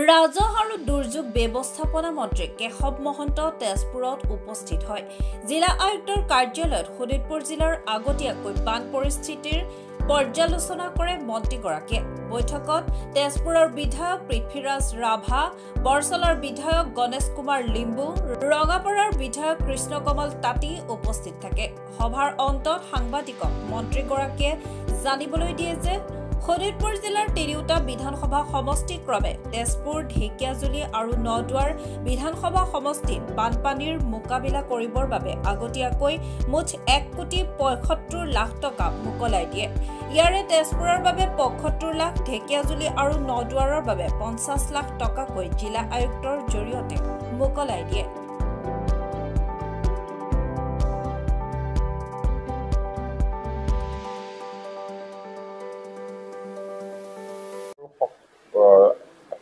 ৰাজহ আৰু দুৰ্যোগ ব্যৱস্থাপনা মন্ত্ৰী কেশৱ মহন্ত তেজপুৰত উপস্থিত হয়। জিলা আয়ুক্তৰ কাৰ্যালয়ত শোণিতপুৰ জিলাৰ আগতীয়াকৈ বান পৰিস্থিতিৰ পৰ্যালোচনা কৰে মন্ত্ৰীগৰাকীয়ে। বৈঠকত তেজপুৰৰ বিধায়ক পৃথ্বীৰাজ ৰাভা, বৰছলাৰ বিধায়ক গণেশ কুমাৰ লিম্বু, ৰঙাপাৰাৰ বিধায়ক কৃষ্ণকমল তাঁতী উপস্থিত থাকে। সভাৰ অন্তত সাংবাদিকক মন্ত্ৰীগৰাকীয়ে জানিবলৈ দিয়ে যে শোণিতপুৰ জিলাৰ তিনিওটা বিধানসভা সমষ্টি ক্ৰমে তেজপুৰ, ঢেকিয়াজুলি আৰু নদুৱাৰ বিধানসভা সমষ্টিত বানপানীৰ মোকাবিলা কৰিবৰ বাবে আগতীয়াকৈ মুঠ 1,75,00,000 টকা মোকলাই দিয়ে। ইয়াৰে তেজপুৰৰ বাবে 75 লাখ, ঢেকিয়াজুলি আৰু নদুৱাৰৰ বাবে 50 লাখ টকাকৈ জিলা আয়ুক্তৰ জৰিয়তে মোকলাই দিয়ে।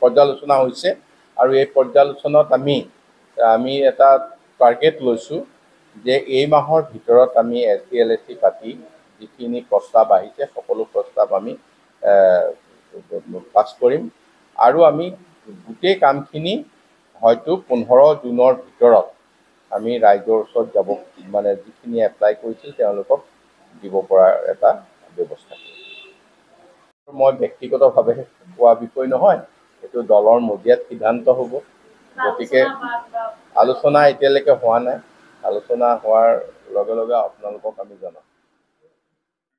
পৰ্যালোচনা হৈছে আৰু এই পৰ্যালোচনাত আমি এটা টাৰ্গেট লৈছোঁ যে এই মাহৰ ভিতৰত আমি SDLC পাতি যিখিনি প্ৰস্তাৱ আহিছে সকলো প্ৰস্তাৱ আমি পাছ কৰিম আৰু আমি গোটেই কামখিনি হয়তো 15 জুনৰ ভিতৰত আমি ৰাইজৰ ওচৰত যাব, মানে যিখিনি এপ্লাই কৰিছিল তেওঁলোকক দিব পৰা এটা ব্যৱস্থা কৰিম। মই ব্যক্তিগতভাৱে কোৱা বিষয় নহয়, এইটো দলৰ মজিয়াত সিদ্ধান্ত হ'ব। গতিকে আলোচনা এতিয়ালৈকে হোৱা নাই, আলোচনা হোৱাৰ লগে লগে আপোনালোকক আমি জনাম।